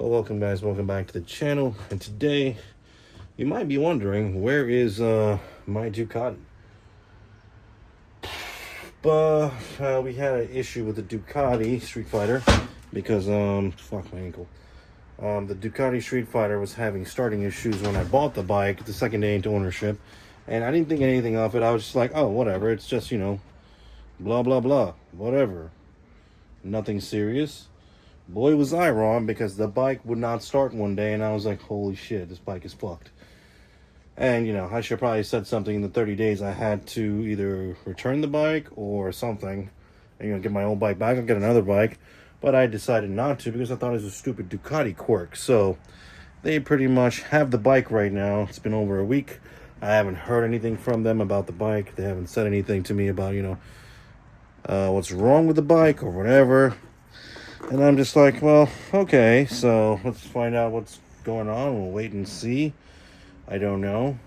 Well, welcome guys, welcome back to the channel. And today, you might be wondering, where is my Ducati? But we had an issue with the Ducati Street Fighter because, fuck my ankle. The Ducati Street Fighter was having starting issues when I bought the bike the second day into ownership. And I didn't think anything of it. I was just like, oh, whatever. It's just, blah, blah, blah. Whatever. Nothing serious. Boy, was I wrong, because the bike would not start one day, and I was like, holy shit, this bike is fucked. And, I should probably have said something in the 30 days. I had to either return the bike or something, and, get my old bike back and get another bike. But I decided not to because I thought it was a stupid Ducati quirk. So they pretty much have the bike right now. It's been over a week. I haven't heard anything from them about the bike. They haven't said anything to me about, what's wrong with the bike or whatever. And I'm just like, well, okay, so let's find out what's going on. We'll wait and see. I don't know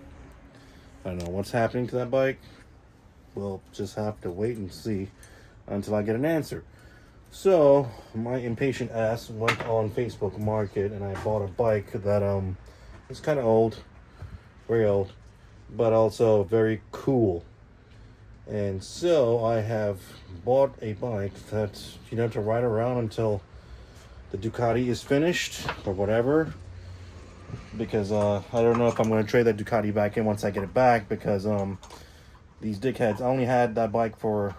what's happening to that bike. We'll just have to wait and see until I get an answer. So my impatient ass went on Facebook Market and I bought a bike that is kind of old, very old, but also very cool. And so I have bought a bike that, to ride around until the Ducati is finished or whatever. Because I don't know if I'm going to trade that Ducati back in once I get it back. Because these dickheads, I only had that bike for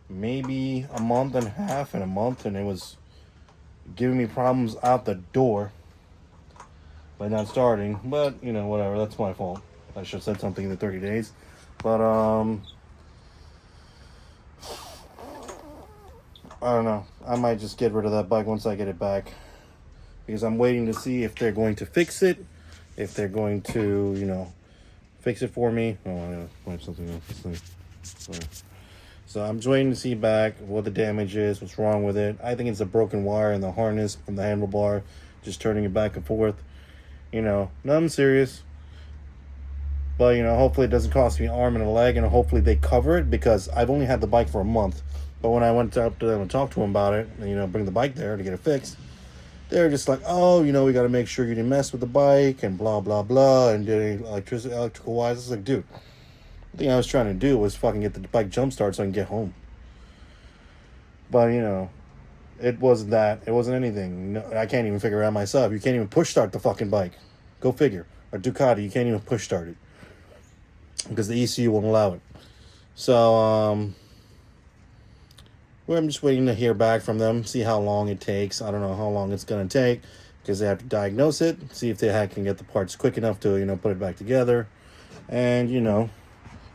maybe a month and a half, and it was giving me problems out the door by not starting. But, whatever, that's my fault. I should have said something in the 30 days. But, I don't know. I might just get rid of that bike once I get it back. Because I'm waiting to see if they're going to fix it. If they're going to, fix it for me. Oh, I gotta wipe something else. Sorry. So I'm just waiting to see back what the damage is, what's wrong with it. I think it's a broken wire in the harness from the handlebar. Just turning it back and forth. Nothing serious. But, hopefully it doesn't cost me an arm and a leg. And hopefully they cover it, because I've only had the bike for a month. But when I went up to them and talked to them about it, and, bring the bike there to get it fixed, they're just like, oh, we got to make sure you didn't mess with the bike and blah, blah, blah, and did electrical wise. It's like, dude, the thing I was trying to do was fucking get the bike jump started so I can get home. But, it wasn't that. It wasn't anything. No, I can't even figure it out myself. You can't even push start the fucking bike. Go figure. A Ducati, you can't even push start it because the ECU won't allow it. So, I'm just waiting to hear back from them, see how long it takes. I don't know how long it's going to take, because they have to diagnose it, see if they can get the parts quick enough to, put it back together. And,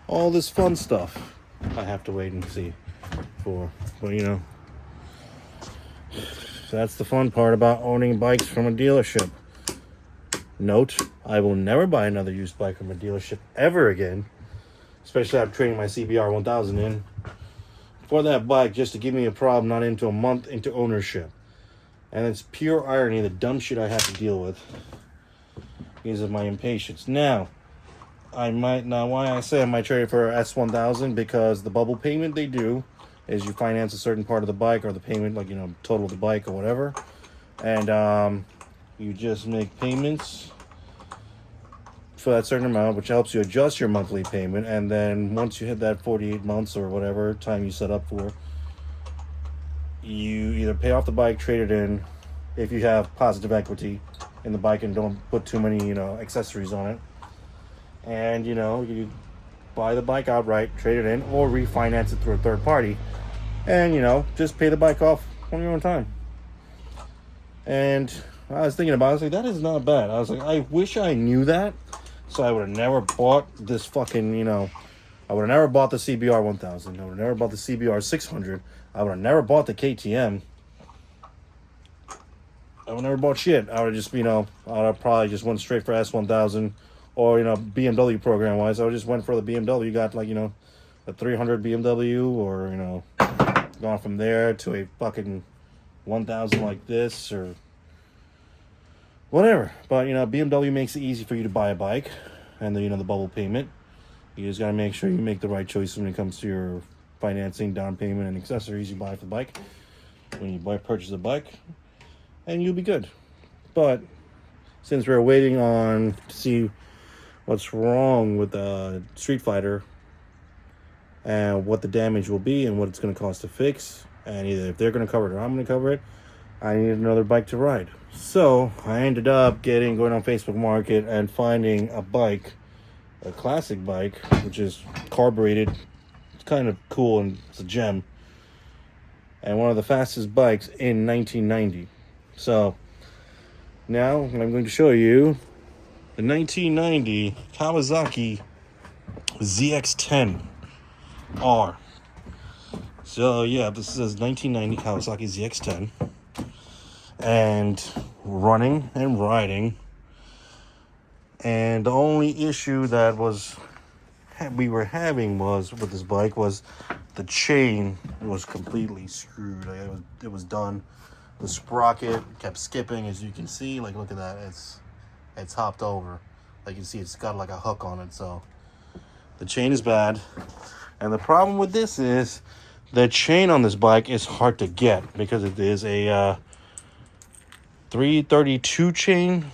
all this fun stuff I have to wait and see for. But, that's the fun part about owning bikes from a dealership. Note, I will never buy another used bike from a dealership ever again, especially after trading my CBR 1000 in for that bike just to give me a problem not into a month into ownership. And it's pure irony, the dumb shit I have to deal with because of my impatience. Now why I say I might trade it for S1000, because the bubble payment they do is you finance a certain part of the bike, or the payment, like, total of the bike or whatever. And you just make payments for that certain amount, which helps you adjust your monthly payment. And then once you hit that 48 months or whatever time you set up for, you either pay off the bike, trade it in, if you have positive equity in the bike and don't put too many, accessories on it. And, you buy the bike outright, trade it in, or refinance it through a third party. And, just pay the bike off on your own time. And I was thinking about it, I was like, that is not bad. I was like, I wish I knew that. So I would have never bought this fucking, I would have never bought the CBR 1000. I would have never bought the CBR 600. I would have never bought the KTM. I would have never bought shit. I would have just, I would have probably just went straight for S1000 or, BMW program wise. I would just went for the BMW. Got like, a 300 BMW, or, gone from there to a fucking 1000 like this or whatever. But, BMW makes it easy for you to buy a bike, and the, the bubble payment. You just got to make sure you make the right choices when it comes to your financing, down payment, and accessories you buy for the bike when you purchase a bike, and you'll be good. But since we're waiting on to see what's wrong with the Street Fighter and what the damage will be and what it's going to cost to fix, and either if they're going to cover it or I'm going to cover it, I need another bike to ride. So I ended up going on Facebook Market and finding a bike, a classic bike, which is carbureted. It's kind of cool and it's a gem. And one of the fastest bikes in 1990. So now I'm going to show you the 1990 Kawasaki ZX-10R. So yeah, this is 1990 Kawasaki ZX-10. And running and riding. And the only issue that we were having was with this bike was the chain was completely screwed. It was done. The sprocket kept skipping, as you can see. Like, look at that. It's hopped over. Like you see, it's got like a hook on it. So the chain is bad. And the problem with this is the chain on this bike is hard to get because it is a 332 chain,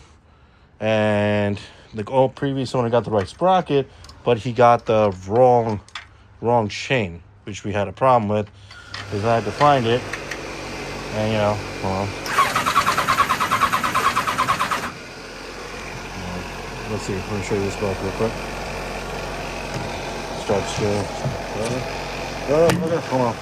and the previous owner got the right sprocket, but he got the wrong chain, which we had a problem with because I had to find it. And let's see. Let me show you this bike real quick. Start still. Hold on.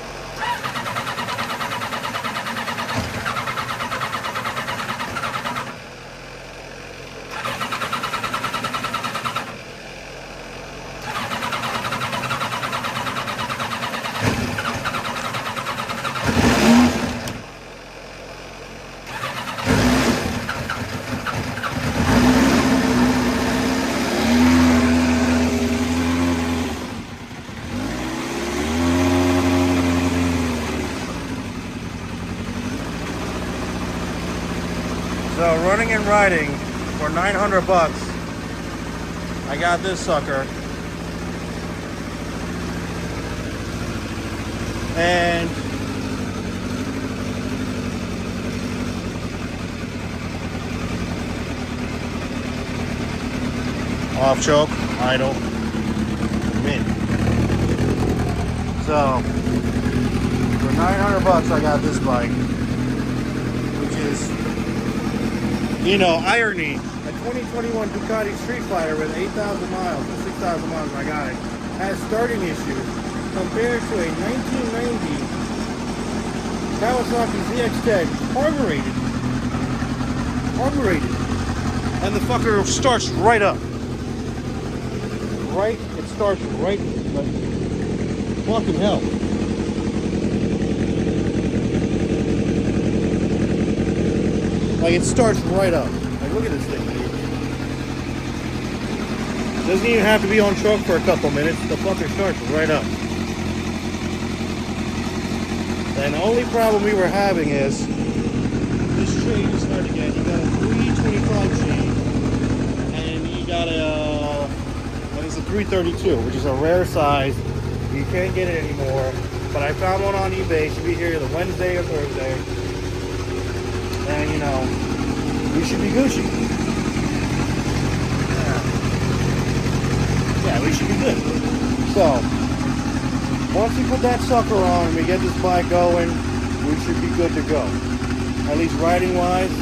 So running and riding for $900, I got this sucker, and off choke, idle, mint. So for $900, I got this bike, which is, irony. A 2021 Ducati Street Fighter with 8,000 miles or 6,000 miles when I got it has starting issues compared to a 1990 Kawasaki ZX-10 carbureted, and the fucker starts right up. It starts right, like, fucking hell. Like, it starts right up. Like, look at this thing, dude. Doesn't even have to be on truck for a couple minutes. The fucker starts right up. And the only problem we were having is this chain is hard to get. You got a 325 chain, and you got a 332, which is a rare size. You can't get it anymore. But I found one on eBay. It should be here either Wednesday or Thursday. And we should be Gucci. Yeah, we should be good. So, once we put that sucker on and we get this bike going, we should be good to go. At least riding wise,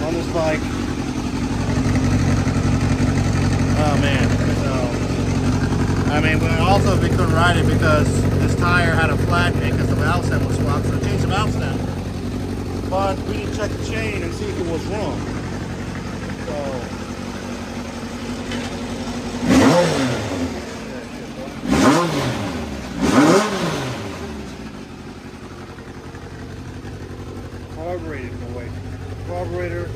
on this bike. Oh man. But also we couldn't ride it because this tire had a flat because the valve stem was swapped, so changed the valve stem. But we didn't check the chain and see if it was wrong. So carburetor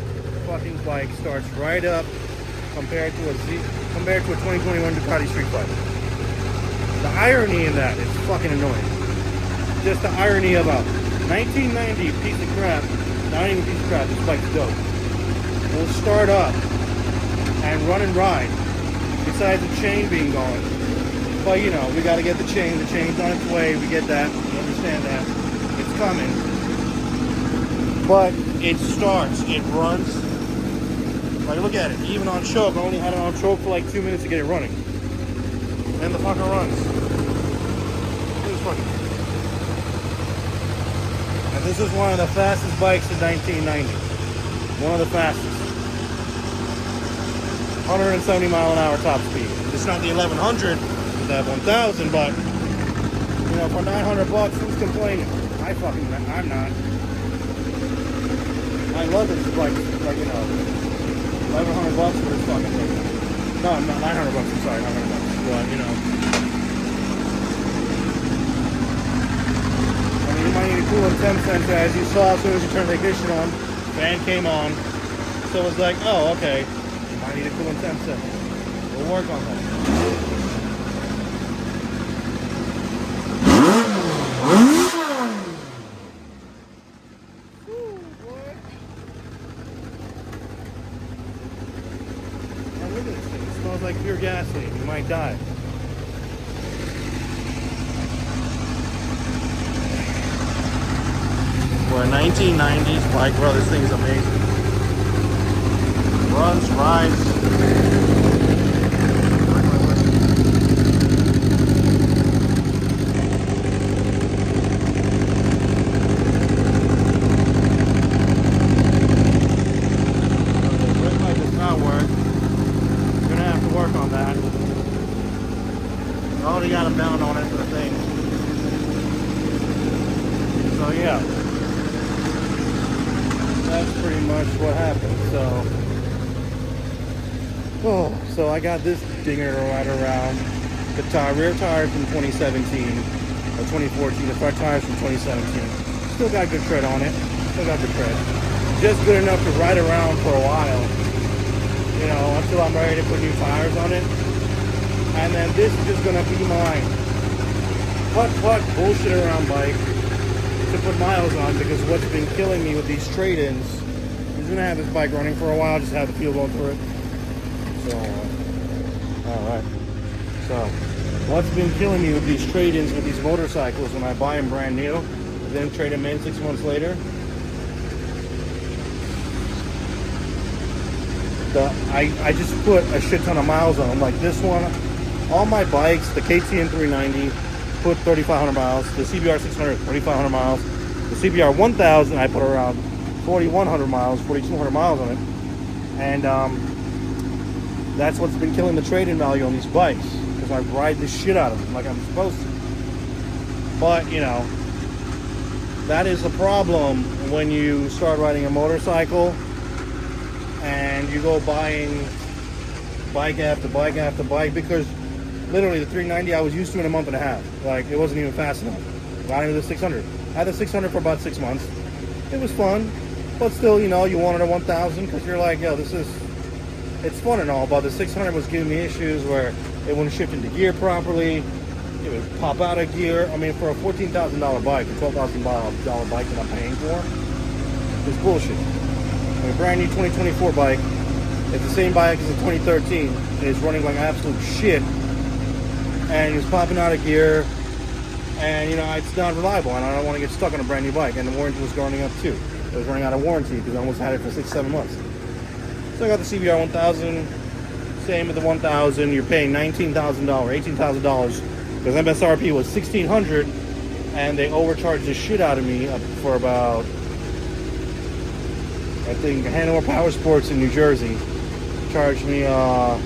fucking bike starts right up compared to a 2021 Ducati Street Fighter. The irony in that is fucking annoying. Just the irony of a 1990 piece of crap, not even a piece of crap, this bike's dope. We'll start up and run and ride, besides the chain being gone. But we gotta get the chain's on its way, we get that, we understand that. It's coming. But it starts, it runs. Like, look at it. Even on choke, I only had it on choke for like 2 minutes to get it running. And the fucker runs. It was fucking. And this is one of the fastest bikes in 1990. One of the fastest. 170 mile an hour top speed. It's not the 1100, that 1000, but you know, for 900 bucks, who's complaining? I'm not. I love it. Like you know, 1100 bucks for this fucking thing. No, I'm not 900 bucks. I'm sorry, 900 bucks. But you know, I mean, you might need a coolant temp sensor, as you saw as soon as you turned the ignition on. Fan came on, so it's like, oh, okay. I need a coolant temp sensor. We'll work on that. Now look at this thing. It smells like pure gasoline. You might die. For a 1990s bike, bro, this thing is amazing. Runs, rides. The brake light does not work. We're gonna have to work on that. I already got a mount on it for the thing. So yeah. That's pretty much what happened. So I got this dinger to ride around. The rear tires from 2017 or 2014. The front tires from 2017. Still got good tread on it. Still got good tread. Just good enough to ride around for a while. You know, until I'm ready to put new tires on it. And then this is just gonna be my putt bullshit around bike to put miles on, because what's been killing me with these trade-ins is gonna have this bike running for a while, just have the fuel going through it. So, alright. So, what's been killing me with these trade-ins with these motorcycles when I buy them brand new, then trade them in 6 months later? I just put a shit ton of miles on them. Like this one, all my bikes, the KTM 390, put 3,500 miles. The CBR 600, 3,500 miles. The CBR 1000, I put around 4,100 miles, 4,200 miles on it. And that's what's been killing the trade-in value on these bikes, because I ride the shit out of them like I'm supposed to. But, you know, that is a problem when you start riding a motorcycle and you go buying bike after bike after bike, because literally the 390 I was used to in a month and a half. Like, it wasn't even fast enough. Got into the 600. I had the 600 for about 6 months. It was fun, but still, you know, you wanted a 1000 because you're like, yo, it's fun and all, but the 600 was giving me issues where it wouldn't shift into gear properly. It would pop out of gear. I mean, for a $14,000 bike, a $12,000 bike that I'm paying for, it's bullshit. A brand new 2024 bike, it's the same bike as the 2013. It's running like absolute shit, and it's popping out of gear, and you know, it's not reliable, and I don't want to get stuck on a brand new bike. And the warranty was running up too. It was running out of warranty because I almost had it for 6-7 months. So I got the CBR 1000. Same with the 1000. You're paying $19,000, $18,000 because MSRP was $1,600, and they overcharged the shit out of me for about, I think, Hanover Power Sports in New Jersey charged me, the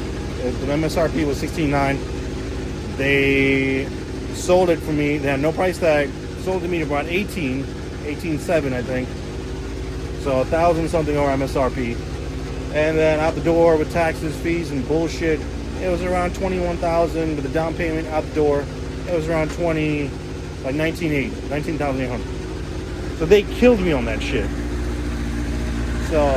MSRP was $16,900. They sold it for me, they had no price tag, sold it to me about $18,700, I think. So $1,000 something over MSRP. And then out the door with taxes, fees, and bullshit, it was around $21,000 with the down payment out the door. It was around $19,800. So they killed me on that shit. So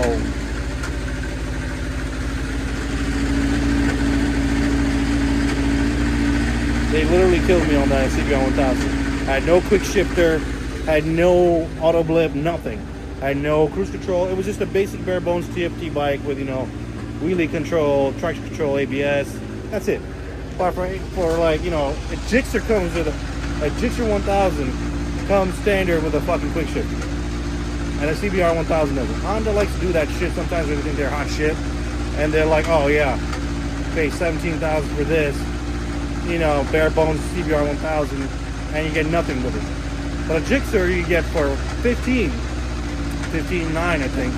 they literally killed me on that CBR 1000. I had no quick shifter, I had no auto blip, nothing. I had no cruise control. It was just a basic bare bones TFT bike with, you know, wheelie control, traction control, ABS. That's it. But for like, you know, a Gixxer comes with a Gixxer 1000 comes standard with a fucking quick shifter. and a CBR 1000 doesn't. Honda likes to do that shit sometimes when they think they're hot shit, and they're like, oh yeah, pay $17,000 for this, you know, bare bones CBR 1000, and you get nothing with it. But a Gixxer you get for 15.9 I think,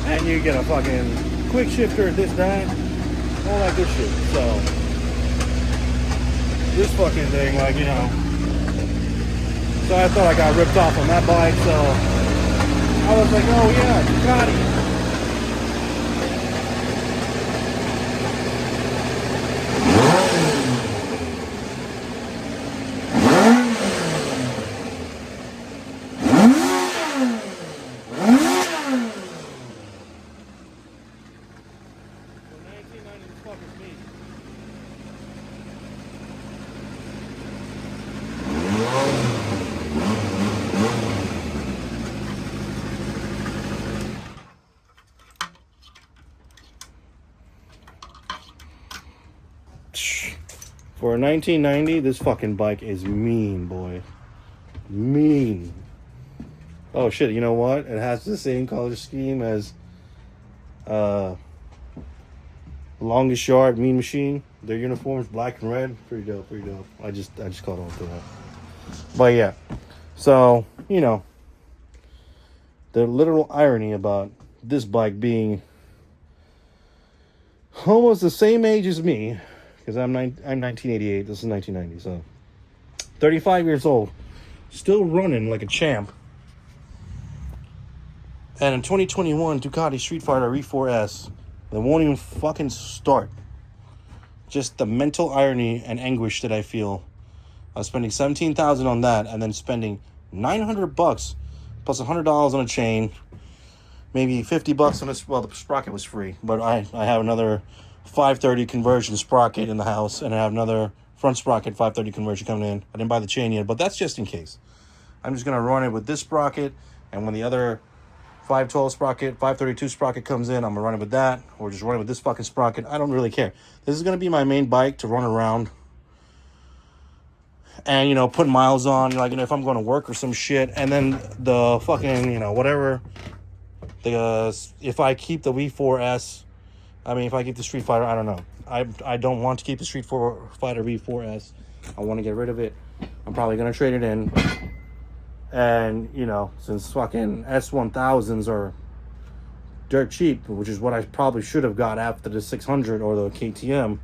and you get a fucking quick shifter, this, that, all that good shit. So this fucking thing, like, you know, so I thought I got ripped off on that bike, so I was like, oh yeah, Ducati. For a 1990, this fucking bike is mean, boy. Mean. Oh shit, you know what? It has the same color scheme as Longest Yard, Mean Machine. Their uniforms, black and red. Pretty dope, pretty dope. I just caught on to that. But yeah. So, you know, the literal irony about this bike being almost the same age as me, because I'm 1988, this is 1990, so 35 years old, still running like a champ. And in 2021, Ducati Street Fighter E4S, they won't even fucking start. Just the mental irony and anguish that I feel. I was spending $17,000 on that, and then spending $900 plus $100 on a chain, maybe $50 on this. Well, the sprocket was free, but I have another 530 conversion sprocket in the house, and I have another front sprocket 530 conversion coming in. I didn't buy the chain yet, but that's just in case. I'm just gonna run it with this sprocket, and when the other 512 sprocket, 532 sprocket comes in, I'm gonna run it with that, or just run it with this fucking sprocket. I don't really care. This is gonna be my main bike to run around and, you know, put miles on, like, you know, if I'm going to work or some shit. And then the fucking, you know, whatever, if I keep the V4S, if I keep the Street Fighter, I don't know. I don't want to keep the Street Fighter V4S. I want to get rid of it. I'm probably going to trade it in. And, you know, since fucking S1000s are dirt cheap, which is what I probably should have got after the 600 or the KTM,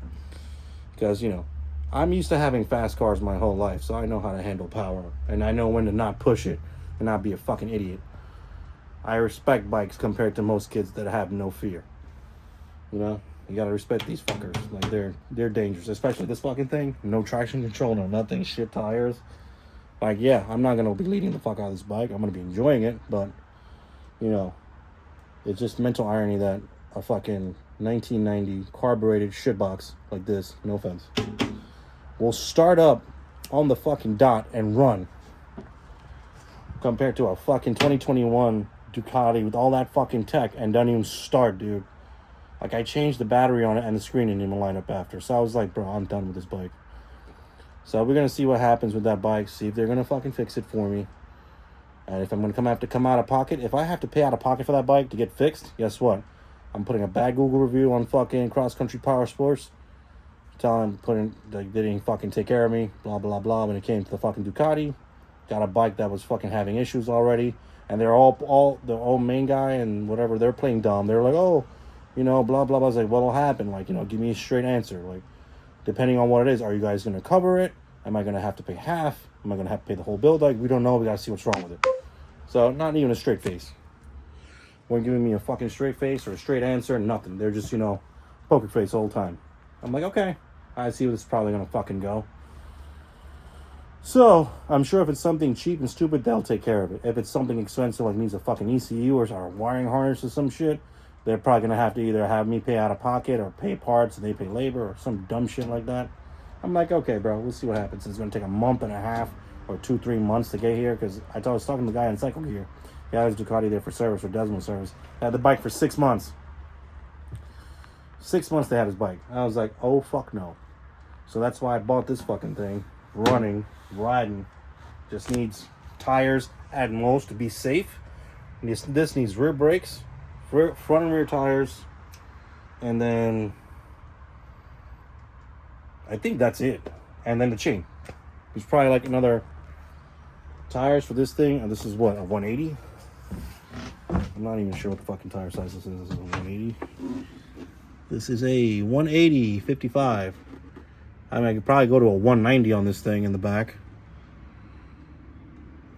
because, you know, I'm used to having fast cars my whole life, so I know how to handle power, and I know when to not push it and not be a fucking idiot. I respect bikes compared to most kids that have no fear. You know, you gotta respect these fuckers. Like, they're dangerous, especially this fucking thing. No traction control, no nothing, shit tires. Like, yeah, I'm not gonna be leading the fuck out of this bike. I'm gonna be enjoying it, but, you know, it's just mental irony that a fucking 1990 carbureted shitbox like this, no offense, will start up on the fucking dot and run compared to a fucking 2021 Ducati with all that fucking tech and doesn't even start, dude. Like, I changed the battery on it and the screen didn't even line up after. So I was like, bro, I'm done with this bike. So we're going to see what happens with that bike, see if they're going to fucking fix it for me. And if I'm going to have to come out of pocket, if I have to pay out of pocket for that bike to get fixed, guess what? I'm putting a bad Google review on fucking Cross Country Power Sports. Telling them they didn't fucking take care of me, blah, blah, blah, when it came to the fucking Ducati. Got a bike that was fucking having issues already. And they're all the old main guy and whatever, they're playing dumb. They're like, oh, you know, blah, blah, blah. I was like, what'll happen? Like, you know, give me a straight answer. Like, depending on what it is, are you guys going to cover it? Am I going to have to pay half? Am I going to have to pay the whole bill? Like, we don't know. We got to see what's wrong with it. So, not even a straight face. Weren't giving me a fucking straight face or a straight answer, nothing. They're just, you know, poker face the whole time. I'm like, okay, I see where this is probably going to fucking go. So, I'm sure if it's something cheap and stupid, they'll take care of it. If it's something expensive, like needs a fucking ECU or a wiring harness or some shit, they're probably going to have to either have me pay out of pocket or pay parts and they pay labor or some dumb shit like that. I'm like, okay, bro, we'll see what happens. It's going to take a month and a half or 2-3 months to get here, because I was talking to the guy in Cycle Gear. He had his Ducati there for service or Desmond service. He had the bike for 6 months. 6 months they had his bike. I was like, oh, fuck no. So that's why I bought this fucking thing. Running, riding. Just needs tires at most to be safe. This needs rear brakes, front and rear tires, and then I think that's it. And then the chain. There's probably like another tires for this thing. And this is what, a 180? I'm not even sure what the fucking tire size this is. This is a 180. This is a 180 55. I mean, I could probably go to a 190 on this thing in the back.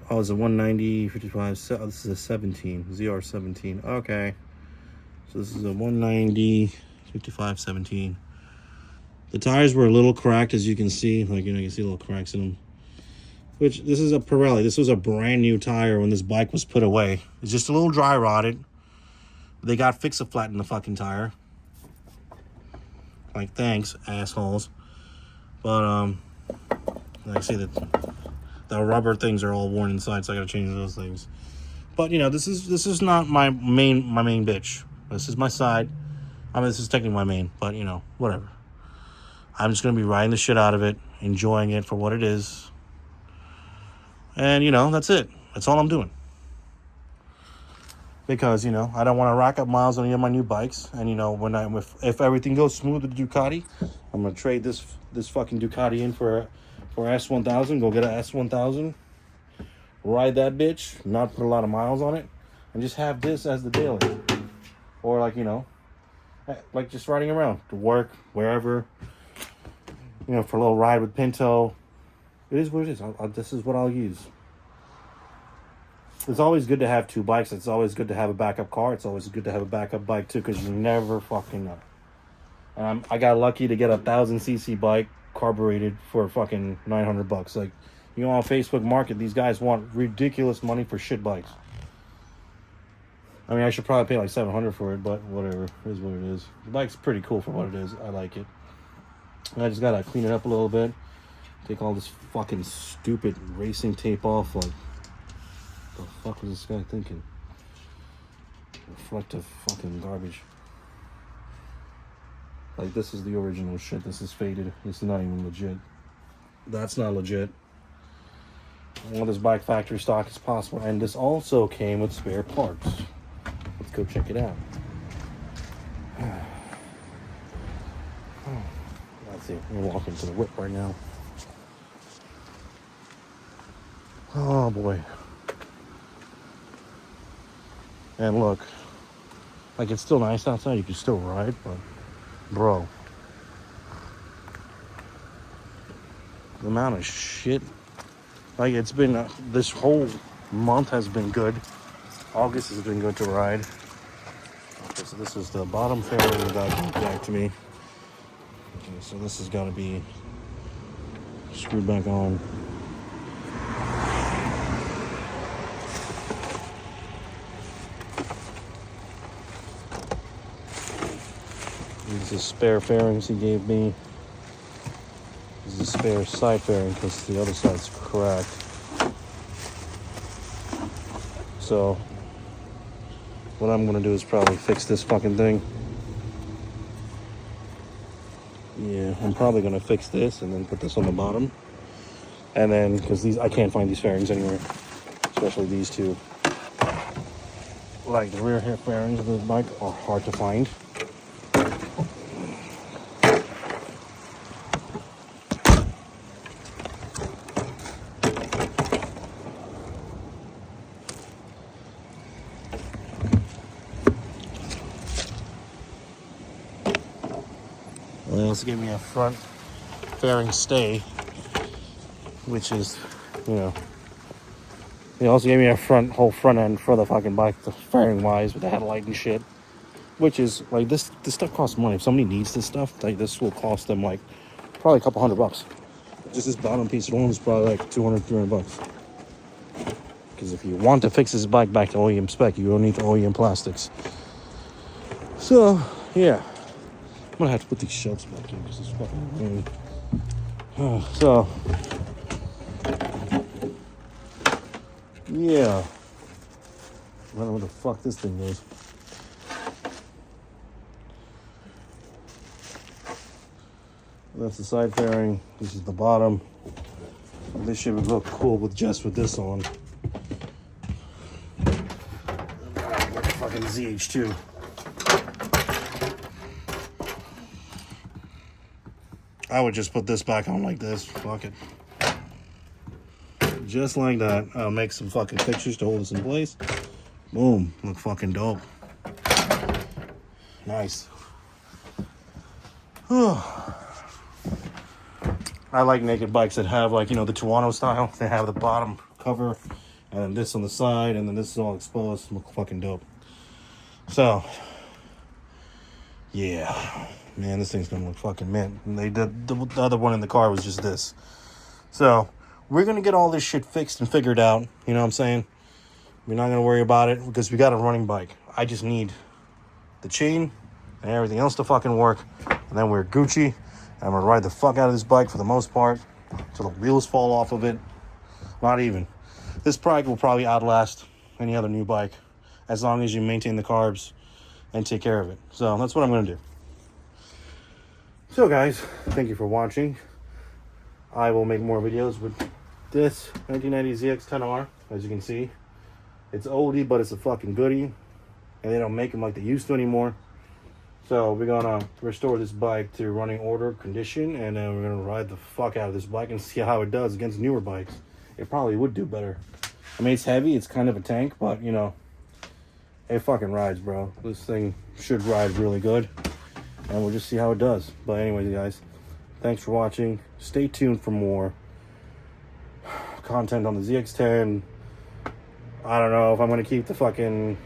Oh, it's a 190 55. So this is a 17. ZR17. Okay. So this is a 190 55 17. The tires were a little cracked, as you can see. Like, you can see little cracks in them. Which, this is a Pirelli. This was a brand new tire when this bike was put away. It's just a little dry rotted. They got Fix-A-Flat in the fucking tire. Like, thanks, assholes. But, like I say, the rubber things are all worn inside, so I gotta change those things. But, this is not my main bitch. This is my side. I mean, this is technically my main, but, whatever. I'm just gonna be riding the shit out of it, enjoying it for what it is. And, that's it. That's all I'm doing. Because, I don't want to rack up miles on any of my new bikes. And, if everything goes smooth with the Ducati, I'm going to trade this fucking Ducati in for S1000. Go get a S1000. Ride that bitch. Not put a lot of miles on it. And just have this as the daily. Or, like just riding around. To work, wherever. For a little ride with Pinto. It is what it is. This is what I'll use. It's always good to have two bikes. It's always good to have a backup car. It's always good to have a backup bike too, because you never fucking know. And I got lucky to get a 1000cc bike carbureted for fucking $900. Like, on Facebook Market, these guys want ridiculous money for shit bikes. I mean, I should probably pay like $700 for it, but whatever. It is what it is. The bike's pretty cool for what it is. I like it. I just gotta clean it up a little bit. Take all this fucking stupid racing tape off. Like, the fuck was this guy thinking? Reflective fucking garbage. Like, this is the original shit. This is faded. This is not even legit. That's not legit. I want this bike factory stock as possible. And this also came with spare parts. Let's go check it out. Let's see. I'm walking to the whip right now. Oh boy. And look, like, it's still nice outside, you can still ride, but bro, the amount of shit, like, it's been this whole month has been good. August has been good to ride. Okay, so this is the bottom fairing that got back to me. Okay, so this has got to be screwed back on. These are spare fairings he gave me. This is a spare side fairing because the other side's cracked. So what I'm gonna do is probably fix this fucking thing. Yeah, I'm probably gonna fix this and then put this on the bottom. And then, because I can't find these fairings anywhere, especially these two. Like, the rear hip fairings of the bike are hard to find. They also gave me a front fairing stay, which is, they also gave me a whole front end for the fucking bike, the fairing wise, with the headlight and shit. Which is, like, this stuff costs money. If somebody needs this stuff, like, this will cost them, like, probably a couple $100. Just this bottom piece alone is probably like $200-300. Because if you want to fix this bike back to OEM spec, you will need the OEM plastics. So, yeah. I'm gonna have to put these shelves back in because it's fucking rainy. So, yeah. I don't know where the fuck this thing goes. That's the side fairing. This is the bottom. This shit would look cool with this on. ZH2. I would just put this back on like this. Fuck it. Just like that. I'll make some fucking pictures to hold this in place. Boom. Look fucking dope. Nice. I like naked bikes that have, like, you know, the Tuono style. They have the bottom cover and then this on the side and then this is all exposed. Look fucking dope. So, yeah. Man, this thing's gonna look fucking mint. And they did the other one in the car was just this. So we're gonna get all this shit fixed and figured out. You know what I'm saying? We're not gonna worry about it because we got a running bike. I just need the chain and everything else to fucking work. And then we're Gucci. And I'm gonna ride the fuck out of this bike for the most part till the wheels fall off of it. Not even. This bike will probably outlast any other new bike as long as you maintain the carbs and take care of it. So that's what I'm gonna do. So guys, thank you for watching. I will make more videos with this 1990 ZX-10R. As you can see, it's oldie, but it's a fucking goodie. And they don't make them like they used to anymore. So we're gonna restore this bike to running order condition, and then we're gonna ride the fuck out of this bike and see how it does against newer bikes. It probably would do better. I mean, it's heavy, it's kind of a tank, but you know, it fucking rides, bro. This thing should ride really good. And we'll just see how it does. But anyways, guys, thanks for watching. Stay tuned for more content on the ZX-10. I don't know if I'm going to keep the fucking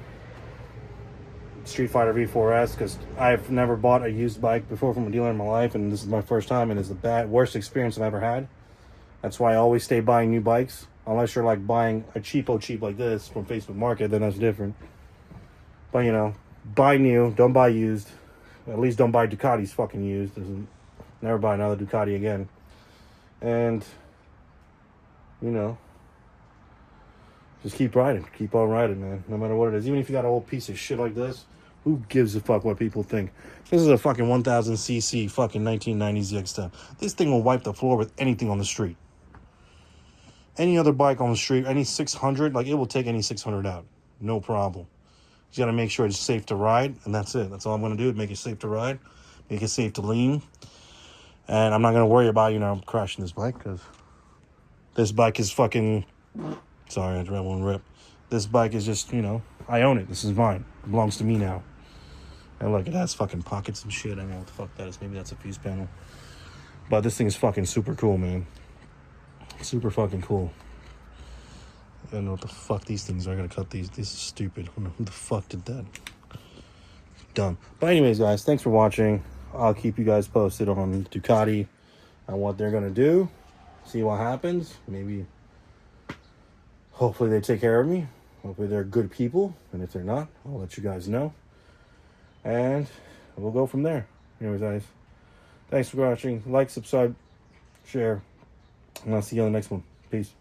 Street Fighter V4S because I've never bought a used bike before from a dealer in my life, and this is my first time, and it's the worst experience I've ever had. That's why I always stay buying new bikes. Unless you're like buying a cheap like this from Facebook Market, then that's different. But you know, buy new, don't buy used. At least don't buy Ducatis fucking used. Never buy another Ducati again. And, you know, just keep riding. Keep on riding, man. No matter what it is. Even if you got an old piece of shit like this, who gives a fuck what people think? This is a fucking 1000cc fucking 1990 ZX-10. This thing will wipe the floor with anything on the street. Any other bike on the street, any 600, like it will take any 600 out. No problem. You got to make sure it's safe to ride, and that's it. That's all I'm going to do, make it safe to ride, make it safe to lean. And I'm not going to worry about, you know, crashing this bike, because this bike is fucking... Sorry, I had one rip. This bike is just, you know, I own it. This is mine. It belongs to me now. And look, it has fucking pockets and shit. I don't know what the fuck that is. Maybe that's a fuse panel. But this thing is fucking super cool, man. Super fucking cool. I don't know what the fuck these things are. I gotta cut these. This is stupid. I don't know who the fuck did that. Dumb. But anyways, guys, thanks for watching. I'll keep you guys posted on Ducati and what they're gonna do. See what happens. Maybe, hopefully they take care of me. Hopefully they're good people. And if they're not, I'll let you guys know. And we'll go from there. Anyways, guys, thanks for watching. Like, subscribe, share. And I'll see you on the next one. Peace.